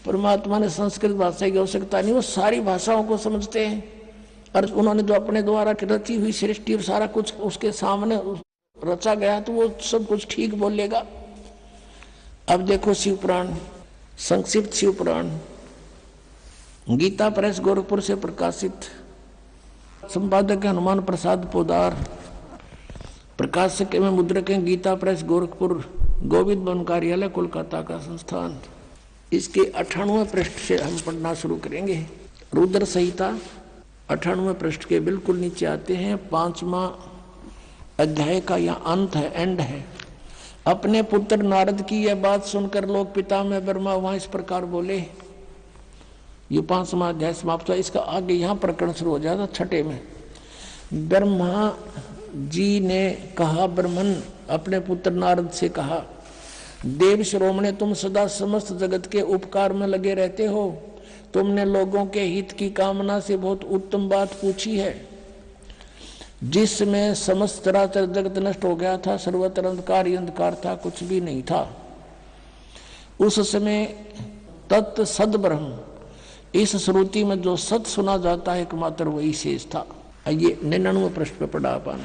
परमात्मा ने संस्कृत भाषा की आवश्यकता नहीं, वो सारी भाषाओं को समझते हैं। और उन्होंने जो अपने द्वारा रची हुई सृष्टि और सारा कुछ उसके सामने रचा गया तो वो सब कुछ ठीक बोलेगा। अब देखो शिव पुराण, संक्षिप्त शिव पुराण, गीता प्रेस गोरखपुर से प्रकाशित, संपादक हनुमान प्रसाद पोदार, प्रकाशक एवं मुद्रक हैं गीता प्रेस गोरखपुर, गोविंद भवन कार्यालय कोलकाता का संस्थान। इसके 98वें पृष्ठ से हम पढ़ना शुरू करेंगे। रुद्र संहिता 98वें पृष्ठ के बिल्कुल नीचे आते हैं। 5वां अध्याय का यह अंत है, एंड है। अपने पुत्र नारद की यह बात सुनकर लोक पिता में ब्रह्मा वहां इस प्रकार बोले। ये 5वां अध्याय समाप्त हुआ। इसका आगे यहाँ प्रकरण शुरू हो जाता 6 में। ब्रह्मा जी ने कहा, ब्रह्मन अपने पुत्र नारद से कहा, देव श्रोमणे, तुम सदा समस्त जगत के उपकार में लगे रहते हो। तुमने लोगों के हित की कामना से बहुत उत्तम बात पूछी है। जिसमें समस्त चराचर जगत नष्ट हो गया था, सर्वत्र अंधकार ही अंधकार था, कुछ भी नहीं था। उस समय तत् सद ब्रह्म, इस श्रुति में जो सत सुना जाता है एकमात्र वही शेष था। ये 99वें पृष्ठ पे पढ़ा पाना।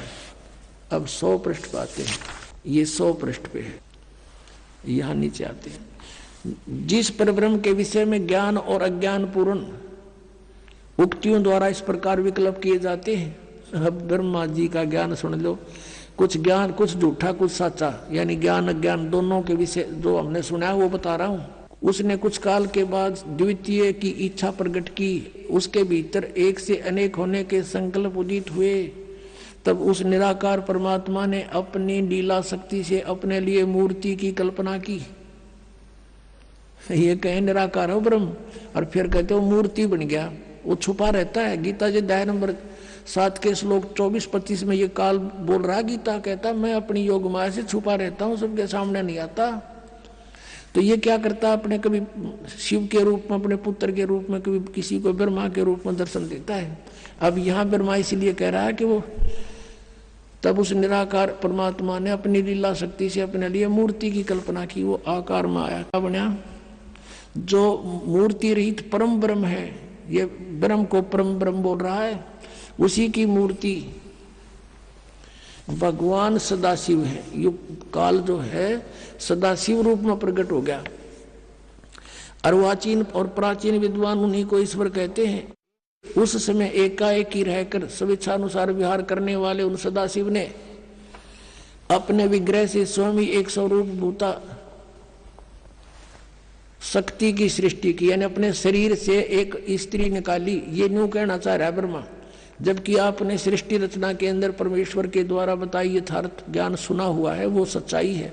अब 100 पृष्ठ पे आते हैं। ये 100 पृष्ठ पे है, यहाँ नीचे आते हैं। जिस परब्रह्म के विषय में ज्ञान और अज्ञान पूर्ण उक्तियों द्वारा इस प्रकार विकल्प किए जाते हैं। अब ब्रह्मा जी का ज्ञान सुन लो। कुछ ज्ञान, कुछ झूठा, कुछ सच्चा, यानी ज्ञान अज्ञान दोनों के विषय जो हमने सुना है वो बता रहा हूँ। उसने कुछ काल के बाद द्वितीय की इच्छा प्रकट की। उसके भीतर एक से अनेक होने के संकल्प उदित हुए। तब उस निराकार परमात्मा ने अपनी लीला शक्ति से अपने लिए मूर्ति की कल्पना की। ये कहे निराकार हो ब्रह्म, और फिर कहते हो मूर्ति बन गया। वो छुपा रहता है। गीता जी अध्याय नंबर 7 के श्लोक 24-25 में ये काल बोल रहा। गीता कहता मैं अपनी योग माया से छुपा रहता हूँ, सबके सामने नहीं आता। तो ये क्या करता, अपने कभी शिव के रूप में, अपने पुत्र के रूप में, कभी किसी को ब्रह्मा के रूप में दर्शन देता है। अब यहाँ ब्रह्मा इसीलिए कह रहा है कि वो तब उस निराकार परमात्मा ने अपनी लीला शक्ति से अपने लिए मूर्ति की कल्पना की। वो आकार में आया, क्या बना? जो मूर्ति रहित परम ब्रह्म है, ये ब्रह्म को परम ब्रह्म बोल रहा है, उसी की मूर्ति भगवान सदाशिव है। ये काल जो है सदाशिव रूप में प्रकट हो गया। अर्वाचीन और प्राचीन विद्वान उन्हीं को ईश्वर कहते हैं। उस समय एकाएक ही रहकर स्वेच्छानुसार विहार करने वाले उन सदाशिव ने अपने विग्रह से स्वयं ही एक स्वरूप भूता शक्ति की सृष्टि की, यानी अपने शरीर से एक स्त्री निकाली। ये न्यू कहना चाह रहा है ब्रह्मा, जबकि आपने सृष्टि रचना के अंदर परमेश्वर के द्वारा बताई यथार्थ ज्ञान सुना हुआ है, वो सच्चाई है।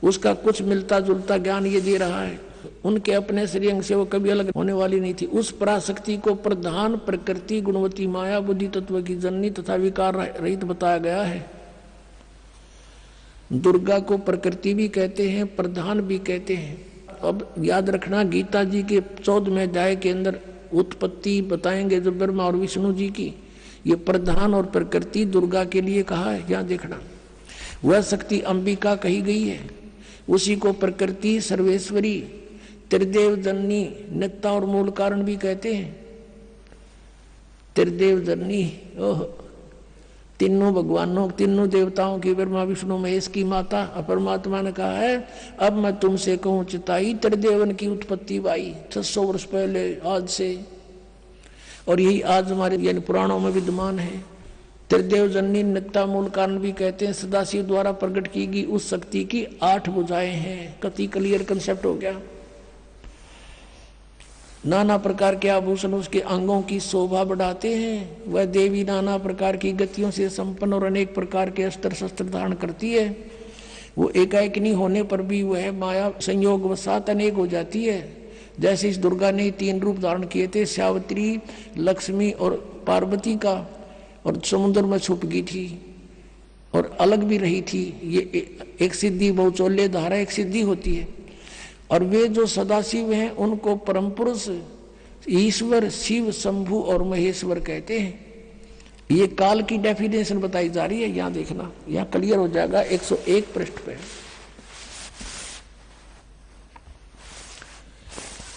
उसका कुछ मिलता जुलता ज्ञान ये दे रहा है। उनके अपने श्रेयंग से वो कभी अलग होने वाली नहीं थी। उस पराशक्ति को प्रधान प्रकृति गुणवती माया बुद्धि तत्व की जननी तथा विकार रहित बताया गया है। दुर्गा को प्रकृति भी कहते हैं, प्रधान भी कहते हैं। अब याद रखना, गीता जी के 14वें अध्याय के अंदर उत्पत्ति बताएंगे जो ब्रह्मा और विष्णु जी की। ये प्रधान और प्रकृति दुर्गा के लिए कहा है। यहाँ देखना, वह शक्ति अंबिका कही गई है। उसी को प्रकृति, सर्वेश्वरी, त्रिदेव जननी, नित्ता और मूल कारण भी कहते हैं। त्रिदेव जननी, ओह, तीनों भगवानों, तीनों देवताओं की, ब्रह्मा विष्णु महेश की माता। परमात्मा ने कहा है अब मैं तुमसे कहूँ चिताई, त्रिदेवन की उत्पत्ति बाई 600 वर्ष पहले आज से, और यही आज हमारे यानी पुराणों में विद्यमान है। त्रिदेव जननी, नित्ता, मूल कारण भी कहते हैं। सदाशिव द्वारा प्रकट की गई उस शक्ति की 8 भुजाएं हैं। कति क्लियर कंसेप्ट हो गया। नाना प्रकार के आभूषण उसके अंगों की शोभा बढ़ाते हैं। वह देवी नाना प्रकार की गतियों से संपन्न और अनेक प्रकार के अस्त्र शस्त्र धारण करती है। वो एकाएकिनी होने पर भी वह माया संयोग वसात अनेक हो जाती है। जैसे इस दुर्गा ने 3 रूप धारण किए थे, सावित्री, लक्ष्मी और पार्वती का, और समुद्र में छुप गई थी और अलग भी रही थी। ये एक सिद्धि बहुचोल्य धारा एक सिद्धि होती है। और वे जो सदाशिव हैं उनको परम पुरुष ईश्वर, शिव, शंभु और महेश्वर कहते हैं। ये काल की डेफिनेशन बताई जा रही है। यहाँ देखना, यहाँ क्लियर हो जाएगा 101 पृष्ठ पे।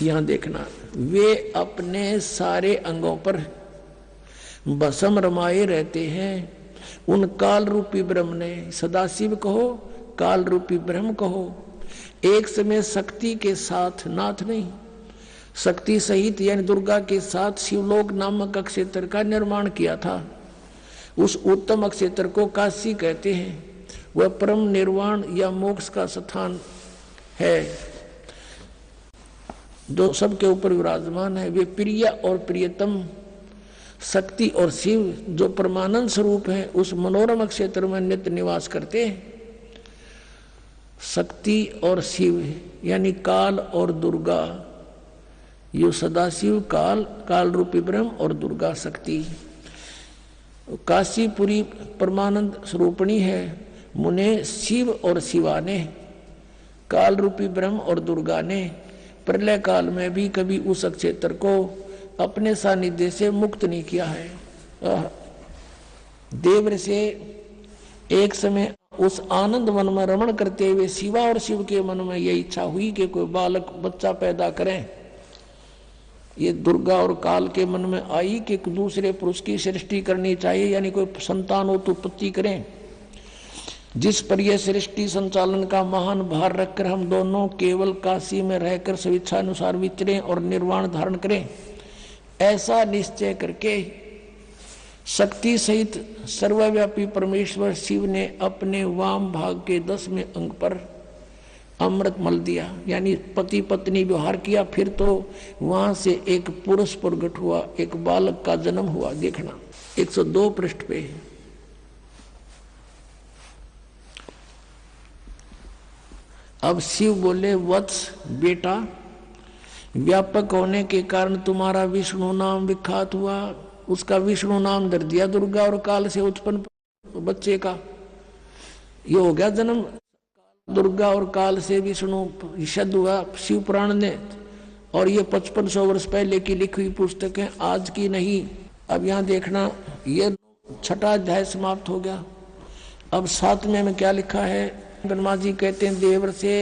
यहां देखना, वे अपने सारे अंगों पर भस्म रमाए रहते हैं। उन काल रूपी ब्रह्म ने, सदाशिव कहो काल रूपी ब्रह्म कहो, एक समय शक्ति के साथ, नाथ नहीं, शक्ति सहित यानी दुर्गा के साथ शिवलोक नामक अक्षेत्र का निर्माण किया था। उस उत्तम अक्षेत्र को काशी कहते हैं। वह परम निर्वाण या मोक्ष का स्थान है जो सबके ऊपर विराजमान है। वे प्रिय और प्रियतम शक्ति और शिव जो परमानंद स्वरूप है उस मनोरम क्षेत्र में नित्य निवास करते हैं। शक्ति और शिव यानी काल और दुर्गा, यो सदाशिव काल, काल रूपी ब्रह्म और दुर्गा शक्ति। काशीपुरी परमानंद स्वरूपणी है। मुने शिव और शिवा ने, काल रूपी ब्रह्म और दुर्गा ने प्रलय काल में भी कभी उस क्षेत्र को अपने सानिध्य से मुक्त नहीं किया है। देव से एक समय उस आनंद वन में रमण करते हुए शिवा और शिव के मन में यह इच्छा हुई कि कोई बालक बच्चा पैदा करें। ये दुर्गा और काल के मन में आई कि दूसरे पुरुष की सृष्टि करनी चाहिए, यानी कोई संतान हो तो उत्पत्ति करें। जिस पर यह सृष्टि संचालन का महान भार रखकर हम दोनों केवल काशी में रहकर स्वेच्छानुसार विचरें और निर्वाण धारण करें, ऐसा निश्चय करके शक्ति सहित सर्वव्यापी परमेश्वर शिव ने अपने वाम भाग के 10वें अंग पर अमृत मल दिया, यानी पति पत्नी व्यवहार किया। फिर तो वहां से एक पुरुष प्रकट हुआ, एक बालक का जन्म हुआ। देखना 102 पृष्ठ पे। अब शिव बोले, वत्स बेटा, व्यापक होने के कारण तुम्हारा विष्णु नाम विख्यात हुआ। उसका विष्णु नाम धर दिया दुर्गा और काल से उत्पन्न बच्चे का। ये हो गया जन्म। दुर्गा और काल से विष्णु शब्द हुआ शिव पुराण ने। और ये 5500 वर्ष पहले की लिखी हुई पुस्तक है, आज की नहीं। अब यहाँ देखना, ये 6वां अध्याय समाप्त हो गया। अब 7वें में क्या लिखा है? ब्रह्मा जी कहते हैं, देवर से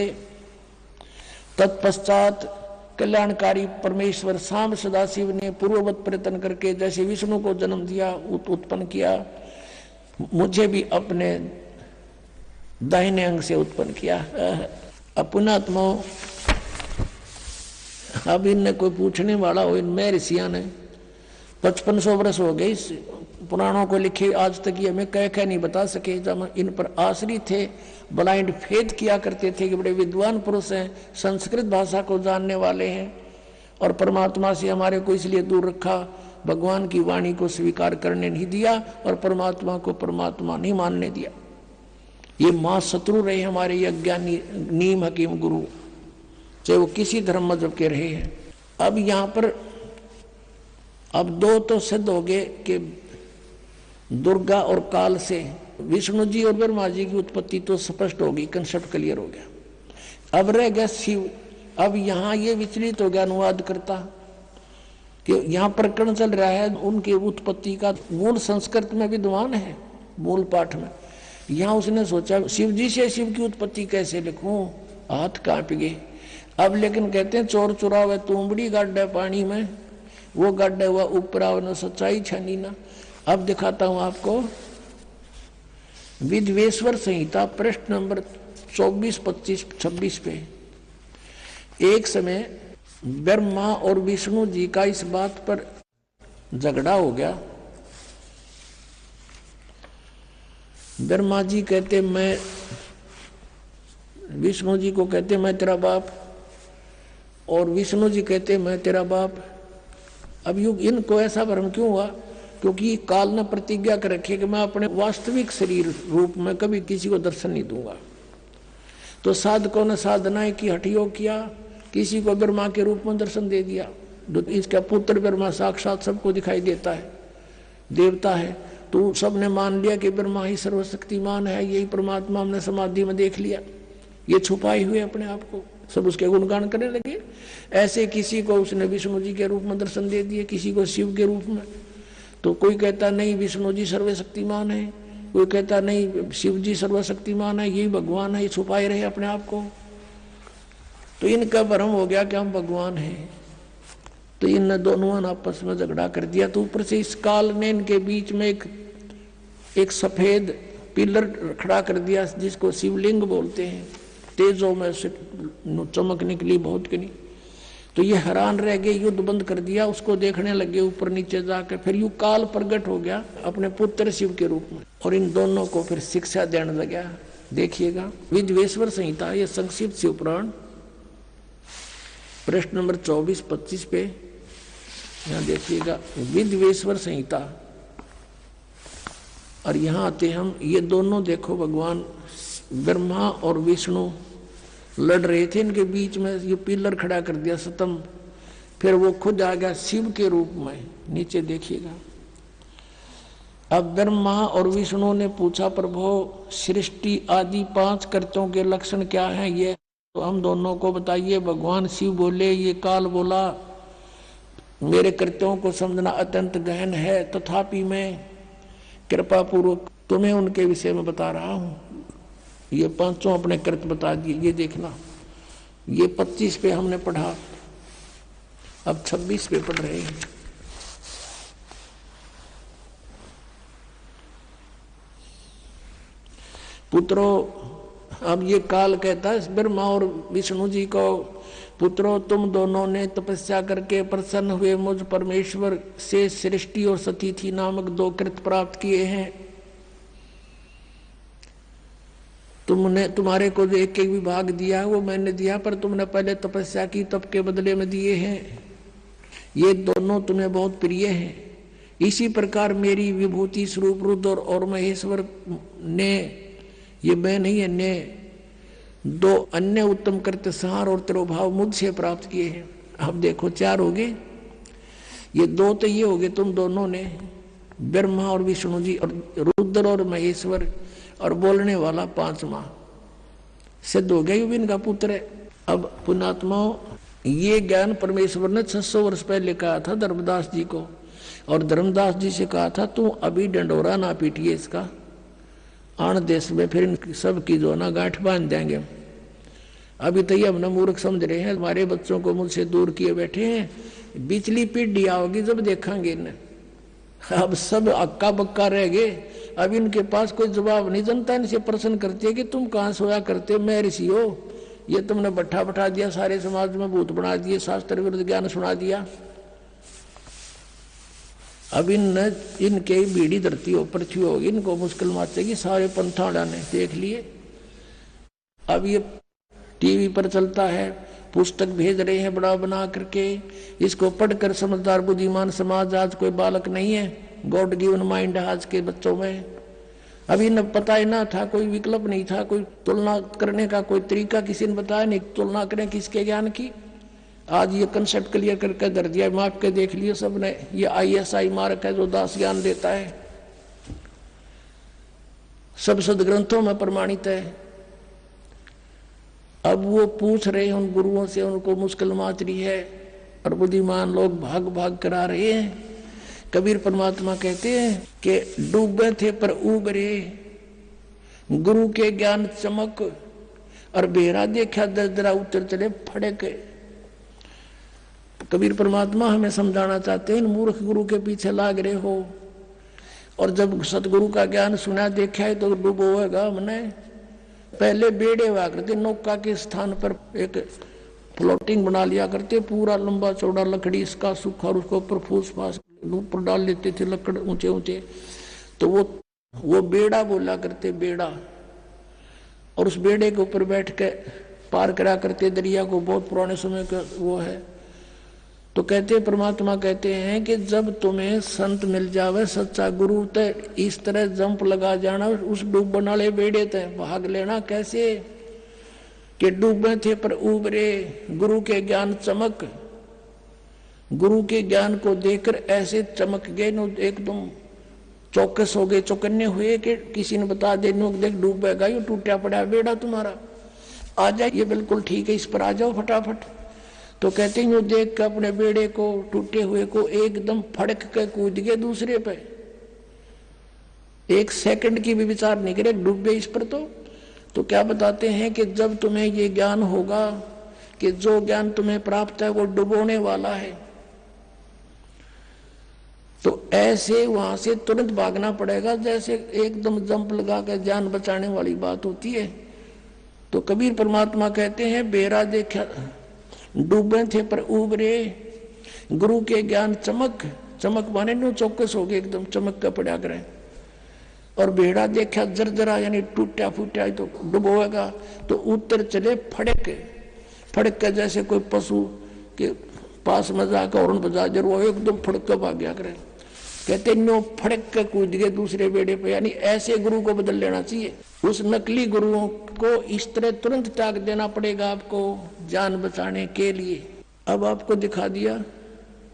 तत्पश्चात कल्याणकारी परमेश्वर सांब सदाशिव ने पूर्ववत प्रयत्न करके जैसे विष्णु को जन्म दिया, उत्पन्न किया, मुझे भी अपने दाहिने अंग से उत्पन्न किया। अपनात्मा, अब इनने कोई पूछने वाला हो, इनमें ऋषिया ने 5500 वर्ष हो गए इस पुराणों को लिखे, आज तक ये हमें कह नहीं बता सके। जब इन पर आश्रित थे, ब्लाइंड फेथ किया करते थे कि बड़े विद्वान पुरुष हैं, संस्कृत भाषा को जानने वाले हैं, और परमात्मा से हमारे को इसलिए दूर रखा, भगवान की वाणी को स्वीकार करने नहीं दिया और परमात्मा को परमात्मा नहीं मानने दिया। ये मां शत्रु रहे हमारे ये अज्ञानी नीम हकीम गुरु, चाहे वो किसी धर्म मजहब के रहे हैं। अब यहाँ पर अब 2 तो सिद्ध हो गए कि दुर्गा और काल से विष्णु जी और ब्रह्मा जी की उत्पत्ति तो स्पष्ट होगी, कंसेप्ट क्लियर हो गया। अब रह गया शिव। अब यहाँ ये विचलित हो गया अनुवाद करता कि यहाँ प्रकरण चल रहा है उनकी उत्पत्ति का, मूल संस्कृत में विद्वान है मूल पाठ में। यहाँ उसने सोचा शिव जी से शिव की उत्पत्ति कैसे लिखूं, हाथ कांप गए। अब लेकिन कहते हैं चोर चुरावे तुमड़ी गड्ढा पानी में, वो गड्ढा हुआ ऊपर न सच्चाई छनी ना। अब दिखाता हूं आपको विद्वेश्वर संहिता पृष्ठ नंबर 24, 25, 26 पे। एक समय ब्रह्मा और विष्णु जी का इस बात पर झगड़ा हो गया। ब्रह्मा जी कहते मैं, विष्णु जी को कहते मैं तेरा बाप, और विष्णु जी कहते मैं तेरा बाप। अब इनको ऐसा भ्रम क्यों हुआ? क्योंकि काल ने प्रतिज्ञा कर रखी है कि मैं अपने वास्तविक शरीर रूप में कभी किसी को दर्शन नहीं दूंगा। तो साधकों ने साधनाएं की, हठयोग किया, किसी को ब्रह्मा के रूप में दर्शन दे दिया। इसका पुत्र ब्रह्मा साक्षात सबको दिखाई देता है, देवता है। तो सबने मान लिया कि ब्रह्मा ही सर्वशक्तिमान है, यही परमात्मा हमने समाधि में देख लिया, ये छुपाए हुए अपने आप को, सब उसके गुणगान करने लगे। ऐसे किसी को उसने विष्णु जी के रूप में दर्शन दे दिए, किसी को शिव के रूप में। तो कोई कहता नहीं विष्णु जी सर्वशक्तिमान है, कोई कहता नहीं शिव जी सर्वशक्तिमान है, यही भगवान है, ये छुपाए रहे अपने आप को। तो इनका भ्रम हो गया कि हम भगवान हैं। तो इन दोनों ने आपस में झगड़ा कर दिया। तो ऊपर से इस काल ने इनके बीच में एक सफेद पिलर खड़ा कर दिया जिसको शिवलिंग बोलते हैं। तेजों में से चमक निकली बहुत की नहीं। तो ये हैरान रह गए, युद्ध बंद कर दिया, उसको देखने लगे ऊपर नीचे जाकर। फिर यू काल प्रकट हो गया अपने पुत्र शिव के रूप में और इन दोनों को फिर शिक्षा देने लगा। देखिएगा विद्वेश्वर संहिता, ये संक्षिप्त शिव पुराण, प्रश्न नंबर 24-25 पे यहाँ देखिएगा विद्वेश्वर संहिता। और यहाँ आते हम, ये दोनों देखो भगवान ब्रह्मा और विष्णु लड़ रहे थे, इनके बीच में ये पिलर खड़ा कर दिया स्तंभ। फिर वो खुद आ गया शिव के रूप में। नीचे देखिएगा। अब ब्रह्मा और विष्णु ने पूछा, प्रभु सृष्टि आदि 5 कृत्यों के लक्षण क्या हैं? ये तो हम दोनों को बताइए। भगवान शिव बोले, ये काल बोला, मेरे कृत्यों को समझना अत्यंत गहन है, तथापि मैं कृपा पूर्वक तुम्हें उनके विषय में बता रहा हूं। ये 5 अपने कृत्य बता दिए। ये देखना, ये 25 पे हमने पढ़ा, अब 26 पे पढ़ रहे हैं। पुत्रों, अब ये काल कहता है ब्रह्मा और विष्णु जी को, पुत्रों तुम दोनों ने तपस्या करके प्रसन्न हुए मुझ परमेश्वर से सृष्टि और सतीथि नामक 2 कृत्य प्राप्त किए हैं। तुमने, तुम्हारे को जो एक विभाग दिया है वो मैंने दिया, पर तुमने पहले तपस्या की, तप के बदले में दिए हैं। ये दोनों तुम्हें बहुत प्रिय हैं। इसी प्रकार मेरी विभूति स्वरूप रुद्र और महेश्वर ने, ये मैं नहीं है, ने 2 अन्य उत्तम कृत्य संहार और तिरोभाव मुझसे प्राप्त किए हैं। अब देखो 4 हो गए, ये 2 तो ये हो गए तुम दोनों ने, ब्रह्मा और विष्णु जी, और रुद्र और महेश्वर, और बोलने वाला 5वां सिद्ध हो गया, ये इनका पुत्र है। अब पुण्यात्माओं, ये ज्ञान परमेश्वर ने 600 वर्ष पहले कहा था धर्मदास जी को, और धर्मदास जी से कहा था तू अभी डंडोरा ना पीटिए इसका, आन देश में फिर सब की जो ना गांठ बांध देंगे। अभी तो ये हमने मूर्ख समझ रहे हैं, हमारे बच्चों को मुझसे दूर किए बैठे हैं, बिचली पीढ़ी आओगी जब देखेंगे इन्हें। अब सब अक्का बक्का रह गए, अब इनके पास कोई जवाब नहीं। जनता इनसे प्रश्न करती है कि तुम कहाँ सोया करते हो, मैं ऋषि हो, ये तुमने बैठा बैठा दिया, सारे समाज में भूत बना दिए, शास्त्र विरुद्ध ज्ञान सुना दिया। अब इनके बीड़ी धरती हो पृथ्वी होगी, इनको मुश्किल माचेगी, सारे पंथा उड़ाने देख लिए। अब ये टीवी पर चलता है, पुस्तक भेज रहे हैं बड़ा बना करके, इसको पढ़कर समझदार बुद्धिमान समाज आज कोई बालक नहीं है, गॉड गिवन माइंड आज के बच्चों में। अभी न पता ही ना था, कोई विकल्प नहीं था, कोई तुलना करने का कोई तरीका किसी ने बताया नहीं, तुलना करें किसके ज्ञान की। आज ये कंसेप्ट क्लियर करके धर दिया, माप के देख लिए सबने। ये ISI मार्क है जो दास ज्ञान देता है, सब सदग्रंथों में प्रमाणित है। अब वो पूछ रहे हैं उन गुरुओं से, उनको मुश्किल माच रही है, और बुद्धिमान लोग भाग भाग करा रहे हैं। कबीर परमात्मा कहते हैं कि डूबे थे पर उबरे, गुरु के ज्ञान चमक, और बेरा देखा दरदरा उतर चले फड़क। कबीर परमात्मा हमें समझाना चाहते हैं, इन मूर्ख गुरु के पीछे लाग रहे हो, और जब सतगुरु का ज्ञान सुना देखा है तो डूबोएगा हमने। पहले बेड़े हुआ करते, नौका के स्थान पर एक फ्लोटिंग बना लिया करते, पूरा लंबा चौड़ा लकड़ी इसका सूखा, और उसको ऊपर फूस फास ऊपर डाल लेते थे लकड़ ऊंचे ऊंचे, तो वो बेड़ा बोला करते, बेड़ा। और उस बेड़े के ऊपर बैठ के पार करा करते दरिया को, बहुत पुराने समय का वो है। तो कहते परमात्मा कहते हैं कि जब तुम्हें संत मिल जावे सच्चा गुरु, तो इस तरह जंप लगा जाना उस डूबने वाले बेड़े ते, भाग लेना कैसे कि डूबे थे पर उबरे, गुरु के ज्ञान चमक। गुरु के ज्ञान को देखकर ऐसे चमक गए, एकदम चौकस हो गए, चौकन्ने हुए कि किसी ने बता दे देख डूबेगा, ये टूटा पड़ा बेड़ा तुम्हारा, आ जाए, ये बिल्कुल ठीक है, इस पर आ जाओ फटाफट। तो कहते हैं देख कर अपने बेड़े को, टूटे हुए को एकदम फड़क के कूद गए दूसरे पे, 1 सेकंड की भी विचार नहीं करे, डूब गए इस पर। तो क्या बताते हैं कि जब तुम्हें ये ज्ञान होगा कि जो ज्ञान तुम्हें प्राप्त है वो डुबोने वाला है। तो ऐसे वहां से तुरंत भागना पड़ेगा, जैसे एकदम जंप लगा कर जान बचाने वाली बात होती है। तो कबीर परमात्मा कहते हैं, बेरा देखा डूबे थे पर उबरे, गुरु के ज्ञान चमक, चमक माने नो चौकस हो गए, एकदम चमक का पड़ा करे। और बेड़ा देखा जरजरा यानी टूटा फूटा तो डुबोएगा। तो उतर चले फड़क, फड़क के जैसे कोई पशु के पास में जाकर हॉर्न बजा जर वो एकदम फड़क कर भाग गया करे। कहते नो फड़क के कूद गए दूसरे बेड़े पे, यानी ऐसे गुरु को बदल लेना चाहिए। उस नकली गुरुओं को इस तरह तुरंत त्याग देना पड़ेगा आपको जान बचाने के लिए। अब आपको दिखा दिया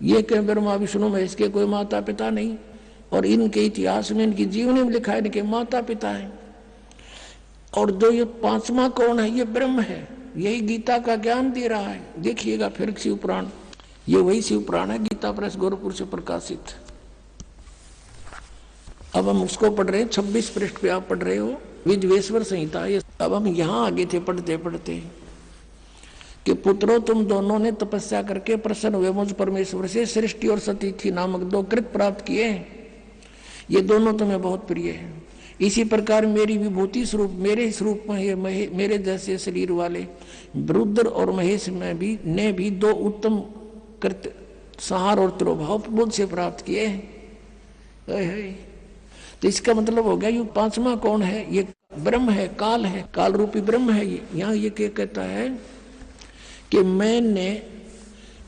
ये कहीं ब्रह्मा विष्णु महेश के कोई माता पिता नहीं, और इनके इतिहास में इनकी जीवनी में लिखा है इनके माता पिता हैं। और जो ये पांचवा कौन है, ये ब्रह्म है, यही गीता का ज्ञान दे रहा है। देखिएगा फिर शिव पुराण, ये वही शिव पुराण है, गीता प्रेस गोरखपुर से प्रकाशित। अब हम उसको पढ़ रहे हैं, 26 पृष्ठ पे आप पढ़ रहे हो, विद्वेश्वर संहिता। अब हम यहाँ आगे थे पढ़ते पढ़ते कि पुत्रों तुम दोनों ने तपस्या करके प्रसन्न हुए मुझ परमेश्वर से सृष्टि और सतीथि नामक 2 कृत प्राप्त किए हैं। ये दोनों तुम्हें बहुत प्रिय है। इसी प्रकार मेरी विभूति स्वरूप मेरे स्वरूप में मेरे जैसे शरीर वाले रुद्र और महेश में भी ने भी 2 उत्तम कृत संहार और तिरोभाव मुझसे प्राप्त किए हैं। तो इसका मतलब हो गया ये पांचवा कौन है, ये ब्रह्म है, काल है, काल रूपी ब्रह्म है। ये यहाँ ये क्या कहता है कि मैंने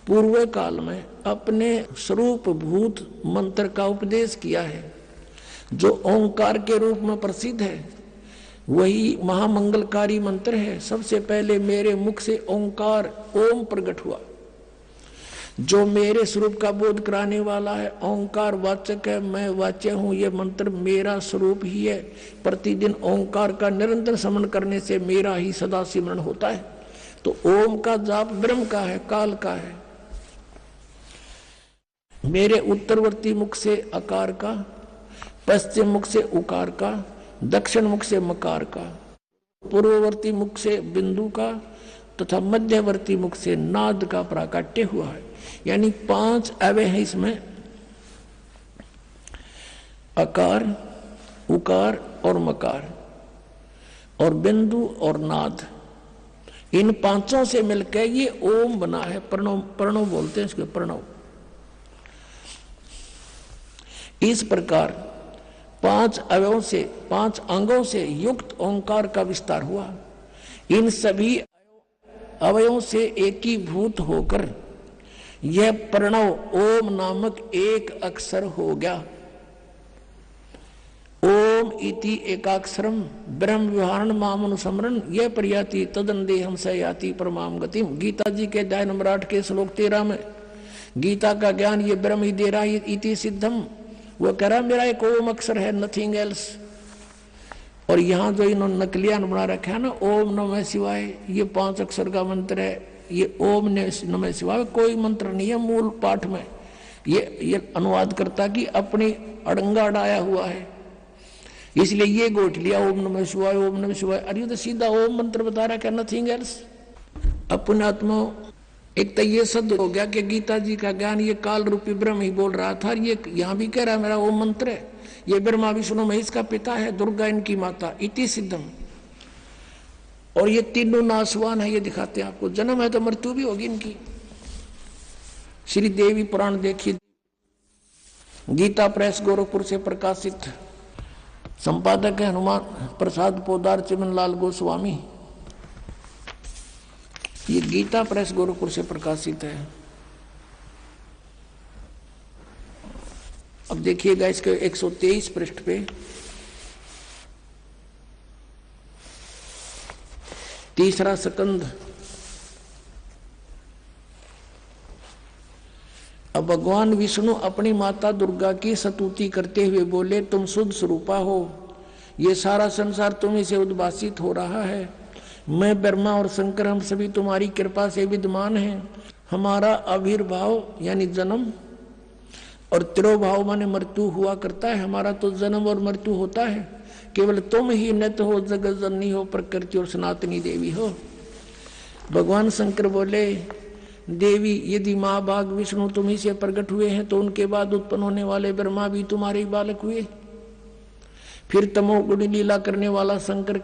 पूर्व काल में अपने स्वरूप भूत मंत्र का उपदेश किया है, जो ओंकार के रूप में प्रसिद्ध है। वही महामंगलकारी मंत्र है। सबसे पहले मेरे मुख से ओंकार ओम प्रकट हुआ, जो मेरे स्वरूप का बोध कराने वाला है। ओंकार वाचक है, मैं वाच्य हूँ। ये मंत्र मेरा स्वरूप ही है। प्रतिदिन ओंकार का निरंतर स्मरण करने से मेरा ही सदा सिमरण होता है। तो ओम का जाप ब्रह्म का है, काल का है। मेरे उत्तरवर्ती मुख से अकार का, पश्चिम मुख से उकार का, दक्षिण मुख से मकार का, पूर्ववर्ती मुख से बिंदु का तथा मध्यवर्ती मुख से नाद का प्राकट्य हुआ है। यानी 5 अवय है इसमें, अकार, उकार और मकार और बिंदु और नाद। इन 5 से मिलकर ये ओम बना है। प्रणव, प्रणव बोलते हैं इसके, प्रणव। इस प्रकार 5 अवयों से, 5 अंगों से युक्त ओंकार का विस्तार हुआ। इन सभी अवयों से एकीभूत होकर यह प्रणव ओम नामक एक अक्षर हो गया। ओम इति एकाक्षरम ब्रह्म विहारण मामनुसमरण यह प्रयाति तदन्देहम स याति परमाम गतिम। गीता जी के अध्याय नंबर 8 के श्लोक 13 में गीता का ज्ञान ये ब्रह्म ही दे रहा है। इति सिद्धम, वो कह रहा मेरा एक ओम अक्षर है, नथिंग एल्स। और यहाँ जो इन्होंने नकलियान बना रखा है ना, ओम नमः शिवाय, ये 5 अक्षर का मंत्र है। ये ओम नमः शिवाय कोई मंत्र नहीं है मूल पाठ में। ये अनुवाद करता कि अपनी अड़ंगा अड़ाया हुआ है, इसलिए ये गोट लिया ओम नमः शिवाय, ओम नमः शिवाय। अरे तो सीधा ओम मंत्र बता रहा क्या, नथिंग एल्स। अपने आत्मा एक तो ये शब्द हो गया कि गीता जी का ज्ञान ये काल रूपी ब्रह्म ही बोल रहा था। ये यहाँ भी कह रहा है मेरा ओम मंत्र है। ये ब्रह्मा विष्णु महेश का पिता है, दुर्गा इनकी माता। इति सिद्धम। और ये तीनों नासवान है, ये दिखाते हैं आपको। जन्म है तो मृत्यु भी होगी इनकी। श्री देवी पुराण देखिए, गीता प्रेस गोरखपुर से प्रकाशित। संपादक है हनुमान प्रसाद पोदार चिमनलाल गोस्वामी। ये गीता प्रेस गोरखपुर से प्रकाशित है। अब देखिएगा इसके 123 पृष्ठ पे, तीसरा स्कंध। अब भगवान विष्णु अपनी माता दुर्गा की स्तुति करते हुए बोले, तुम शुद्ध स्वरूपा हो, ये सारा संसार तुम्हीं से उद्भासित हो रहा है। मैं ब्रह्मा और शंकर हम सभी तुम्हारी कृपा से विद्यमान हैं। हमारा आविर्भाव यानी जन्म और तिरोभाव माने मृत्यु हुआ करता है। हमारा तो जन्म और मृत्यु होता है, केवल तुम ही नित्य हो, जगत जननी हो, प्रकृति और सनातनी देवी हो। भगवान शंकर बोले, देवी यदि माँ बाग विष्णु तुम्ही से प्रकट हुए हैं तो उनके बाद उत्पन्न होने वाले ब्रह्मा भी तुम्हारे ही बालक हुए। फिर तमोगुण लीला करने वाला शंकर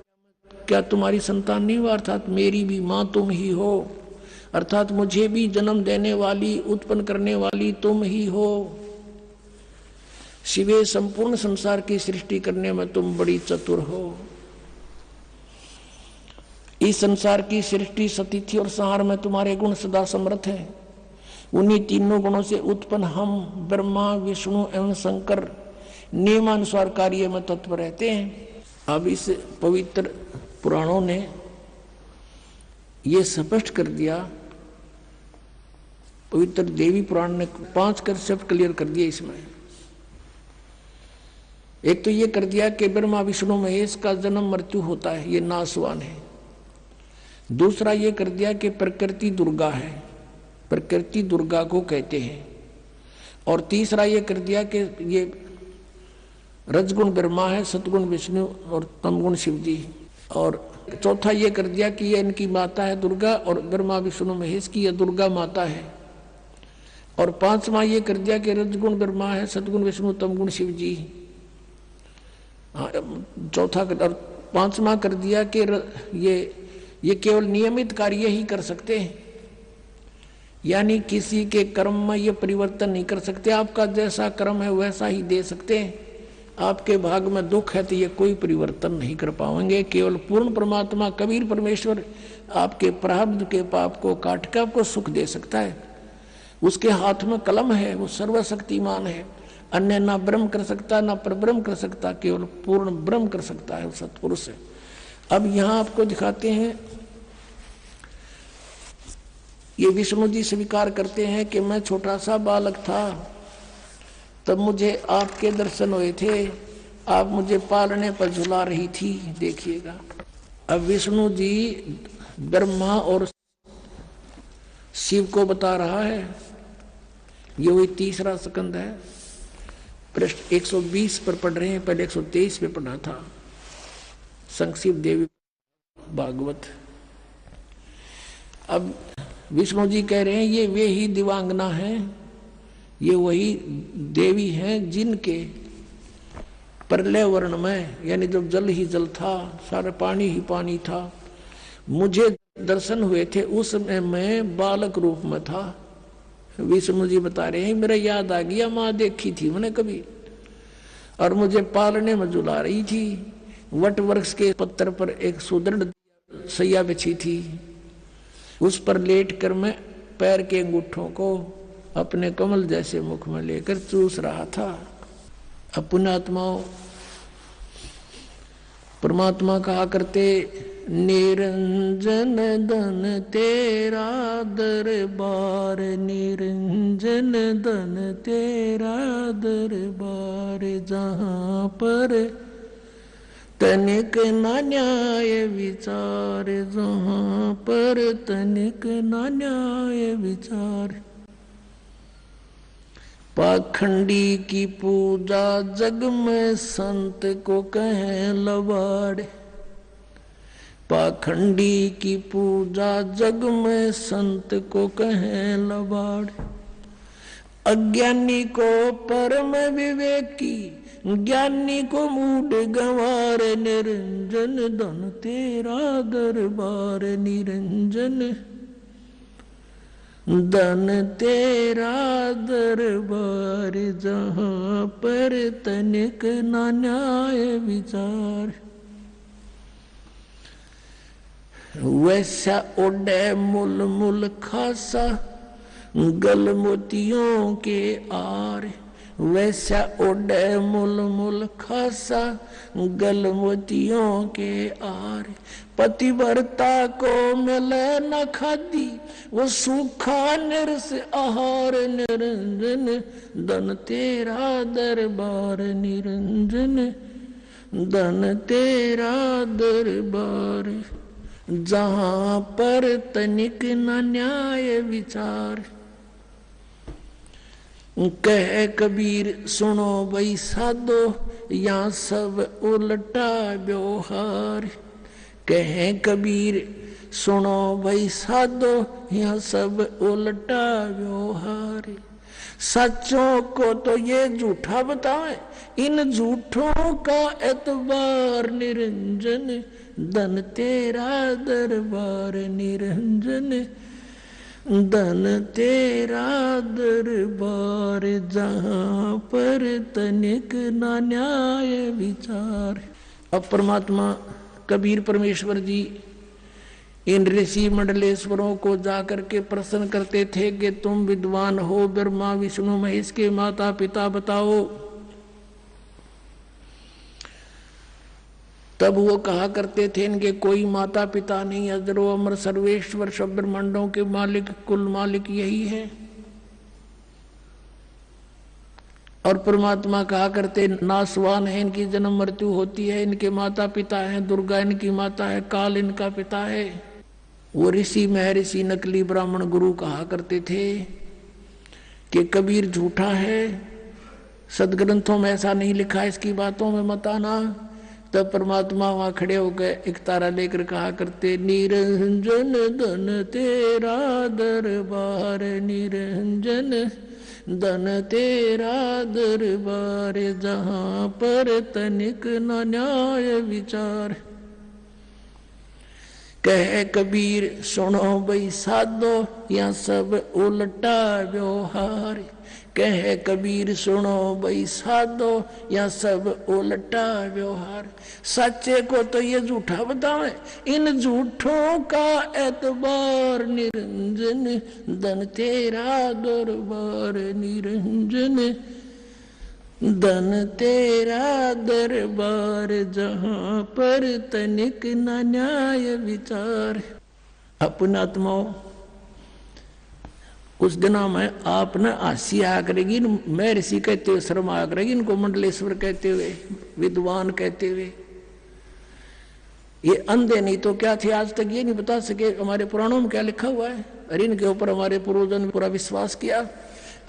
क्या तुम्हारी संतान नहीं हुआ? अर्थात मेरी भी माँ तुम ही हो, अर्थात मुझे भी जन्म देने वाली उत्पन्न करने वाली तुम ही हो। शिवे संपूर्ण संसार की सृष्टि करने में तुम बड़ी चतुर हो। इस संसार की सृष्टि सतिथि और संहार में तुम्हारे गुण सदा समर्थ है। उन्हीं तीनों गुणों से उत्पन्न हम ब्रह्मा विष्णु एवं शंकर नियमानुसार कार्य में तत्पर रहते हैं। अब इस पवित्र पुराणों ने ये स्पष्ट कर दिया, पवित्र देवी पुराण ने 5 कंसेप्ट क्लियर कर दिए इसमें। एक तो ये कर दिया कि ब्रह्मा विष्णु महेश का जन्म मृत्यु होता है, ये नाशवान है। दूसरा ये कर दिया कि प्रकृति दुर्गा है, प्रकृति दुर्गा को कहते हैं। और तीसरा ये कर दिया कि ये रजगुण ब्रह्मा है, सतगुण विष्णु और तमगुण शिव जी। और चौथा ये कर दिया कि ये इनकी माता है दुर्गा और ब्रह्मा विष्णु महेश की यह दुर्गा माता है। और पांचवा ये कर दिया कि रजगुण ब्रह्मा है, सतगुण विष्णु तमगुण शिव जी। चौथा और पांचवा कर दिया कि ये केवल नियमित कार्य ही कर सकते हैं, यानी किसी के कर्म में ये परिवर्तन नहीं कर सकते। आपका जैसा कर्म है वैसा ही दे सकते हैं। आपके भाग में दुख है तो ये कोई परिवर्तन नहीं कर पाएंगे। केवल पूर्ण परमात्मा कबीर परमेश्वर आपके प्रारब्ध के पाप को काट कर आपको सुख दे सकता है। उसके हाथ में कलम है, वो सर्वशक्तिमान है। अन्य ना ब्रह्म कर सकता ना परब्रह्म कर सकता, केवल पूर्ण ब्रह्म कर सकता है, वो सत्पुरुष है। अब यहाँ आपको दिखाते हैं, ये विष्णु जी स्वीकार करते हैं कि मैं छोटा सा बालक था तब मुझे आपके दर्शन हुए थे, आप मुझे पालने पर झुला रही थी। देखिएगा, अब विष्णु जी ब्रह्मा और शिव को बता रहा है। ये वही तीसरा स्कंद है, पृष्ठ 120 पर पढ़ रहे हैं, पहले 123 पे पढ़ा था। संक्षिप्त देवी भागवत। अब विष्णु जी कह रहे हैं ये वे ही दिवांगना हैं, ये वही देवी हैं जिनके प्रलय वर्ण में, यानी जब जल ही जल था, सारा पानी ही पानी था, मुझे दर्शन हुए थे। उस समय मैं बालक रूप में था। विष्णु जी बता रहे हैं मेरा याद आ गया, माँ देखी थी मैंने कभी, और मुझे पालने में झुला रही थी। वट वृक्ष के पत्थर पर एक सुदृढ़ सैया बिछी थी, उस पर लेट कर मैं पैर के अंगूठों को अपने कमल जैसे मुख में लेकर चूस रहा था। पुण्यात्माओं, परमात्मा कहा करते, निरंजन धन तेरा दरबार, निरंजन धन तेरा दरबार, जहाँ पर तनिक ना न्याय विचार, जहाँ पर तनिक ना न्याय विचार। पाखंडी की पूजा जग में संत को कहें लबाड़, पाखंडी की पूजा जग में संत को कहें लबाड़। अज्ञानी को परम विवेकी, ज्ञानी को मूढ़ गंवार, निरंजन धन तेरा दरबार, निरंजन धन तेरा दरबार, जहाँ पर तनिक ना न्याय विचार। वैसा ओढ़े मुल मुल खासा, गल मोतियों के आर, वैसा ओढ़े मुल मुल खासा, गल मोतियों के आर। पतिव्रता को मिले न खादी, वो सूखा निरस आहार, निरंजन धन तेरा दरबार, निरंजन धन तेरा दरबार, जहाँ पर तनिक न न्याय विचार। कह कबीर सुनो भाई साधो, यहाँ सब उल्टा व्यवहार। कहे कबीर सुनो भाई साधो यहाँ सब उल्टा व्यवहार। सच्चों को तो ये झूठा बताए, इन झूठों का एतबार निरंजन। धन तेरा दरबार निरंजन, धन तेरा दरबार, जहां पर तनिक ना न्याय विचार। अब परमात्मा कबीर परमेश्वर जी इन ऋषि मंडलेश्वरों को जाकर के प्रश्न करते थे कि तुम विद्वान हो, ब्रह्मा विष्णु महेश के माता पिता बताओ। तब वो कहा करते थे इनके कोई माता पिता नहीं, अजरो अमर सर्वेश्वर सब ब्रह्मांडों के मालिक कुल मालिक यही है। और परमात्मा कहा करते नासवान है, इनकी जन्म मृत्यु होती है, इनके माता पिता हैं, दुर्गा इनकी माता है, काल इनका पिता है। वो ऋषि महर्षि नकली ब्राह्मण गुरु कहा करते थे कि कबीर झूठा है, सदग्रंथों में ऐसा नहीं लिखा, इसकी बातों में मत आना। तब परमात्मा वहां खड़े होकर एक तारा लेकर कहा करते निरंजन धन तेरा दरबार निरंजन, धन तेरा दरबार, जहां पर तनिक न न्याय विचार। कहे कबीर सुनो भाई साधो या सब उल्टा व्यवहार। कहे कबीर सुनो भाई साधो या सब उल्टा व्यवहार। सच्चे को तो ये झूठा बतावे, इन झूठों का एतबार निरंजन, धन तेरा दरबार निरंजन, धन तेरा दरबार, जहां पर तनिक न न्याय विचार। अपना आत्माओं उस दिनों में आप न हंसी आया करेगी, मैं ऋषि कहते हुए शर्म आया करेगी, इनको मंडलेश्वर कहते हुए, विद्वान कहते हुए। ये अंधे नहीं तो क्या थे, आज तक ये नहीं बता सके हमारे पुराणों में क्या लिखा हुआ है। अरे इनके ऊपर हमारे पूर्वजों ने पूरा विश्वास किया।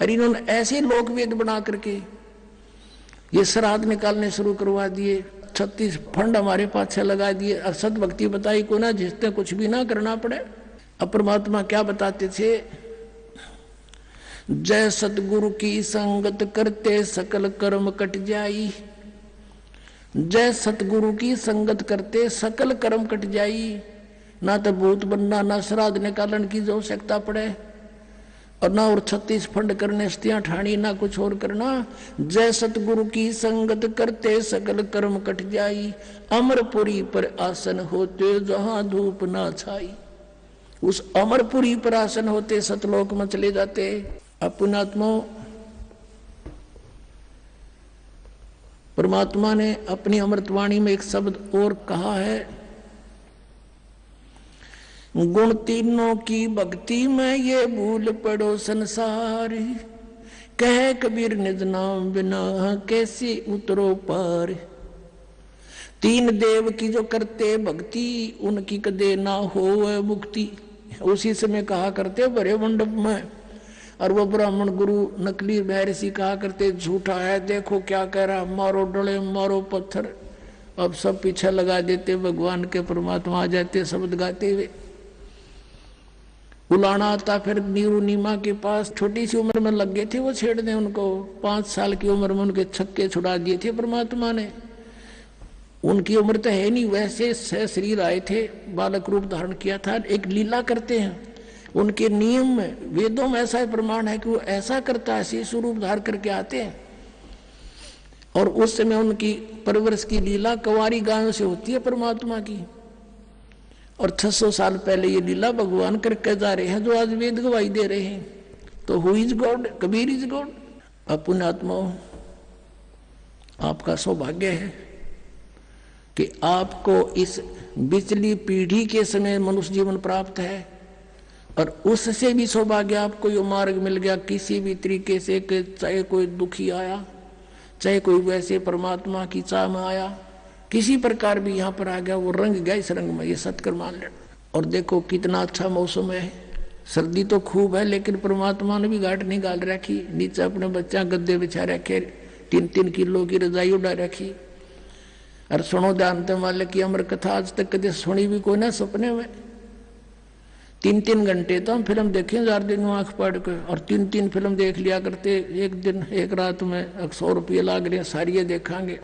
अरे इन्होंने ऐसे लोक वेद बना करके ये श्राद्ध निकालने शुरू करवा दिए, 36 फंड हमारे पाछे लगा दिए, और सदभक्ति बताई को ना, जिसने कुछ भी ना करना पड़े। अब परमात्मा क्या बताते थे, जय सतगुरु की संगत करते सकल कर्म कट जाई। जय सतगुरु की संगत करते सकल कर्म कट जाई। ना तो भूत बनना, ना श्राद्ध निकालन की जो आवश्यकता पड़े, और ना और 36 फंड करने स्त्रियां ठाणी, ना कुछ और करना। जय सतगुरु की संगत करते सकल कर्म कट जाई। अमरपुरी पर आसन होते जहां धूप ना छाई। उस अमरपुरी पर आसन होते सतलोक में चले जाते। अपनात्मा परमात्मा ने अपनी अमृतवाणी में एक शब्द और कहा है, गुण तीनों की भक्ति में ये भूल पड़ो संसार। कह कबीर निज नाम बिना कैसे उतरो पार। तीन देव की जो करते भक्ति उनकी कदे ना हो मुक्ति। उसी समय कहा करते बड़े मंडप में, और वो ब्राह्मण गुरु नकली महर्षि कहा करते झूठा है, देखो क्या कह रहा, मारो डले मारो पत्थर। अब सब पीछे लगा देते, भगवान के परमात्मा आ जाते शब्द गाते हुए। बुलाना आता फिर नीरू नीमा के पास, छोटी सी उम्र में लग गए थे वो छेड़ने उनको। 5 साल की उम्र में उनके छक्के छुड़ा दिए थे परमात्मा ने। उनकी उम्र तो है नहीं, वैसे शरीर आए थे, बालक रूप धारण किया था। एक लीला करते हैं उनके नियम में, वेदों में ऐसा प्रमाण है कि वो ऐसा करता है, शिशु रूप धारण करके आते हैं। और उस समय उनकी परवरिश की लीला कुंवारी गायों से होती है परमात्मा की। और 600 साल पहले ये लीला भगवान करके जा रहे हैं, जो आज वेद गवाही दे रहे हैं। तो who is God, Kabir is God. अपने आत्माओं आपका सौभाग्य है कि आपको इस बिचली पीढ़ी के समय मनुष्य जीवन प्राप्त है, और उससे भी सौभाग्य आपको ये मार्ग मिल गया किसी भी तरीके से, कि चाहे कोई दुखी आया, चाहे कोई वैसे परमात्मा की चाह में आया, किसी प्रकार भी यहाँ पर आ गया, वो रंग गया इस रंग में, ये सत्कर मान लेना। और देखो कितना अच्छा मौसम है, सर्दी तो खूब है, लेकिन परमात्मा ने भी घाट नहीं गाल रखी। नीचे अपने बच्चा गद्दे बिछा रखे, 3-3 किलो की रजाई उड़ा रखी। और सुनो ध्यान ते मालिक की अमर कथा आज तक कदे सुनी भी कोई ना सपने में। 3-3 घंटे तो हम फिल्म देखें 4 दिन में आंख पड़ के, और 3-3 फिल्म देख लिया करते एक दिन एक रात में। 100 रुपये लाग रहे हैं, सारी ये देखांगे।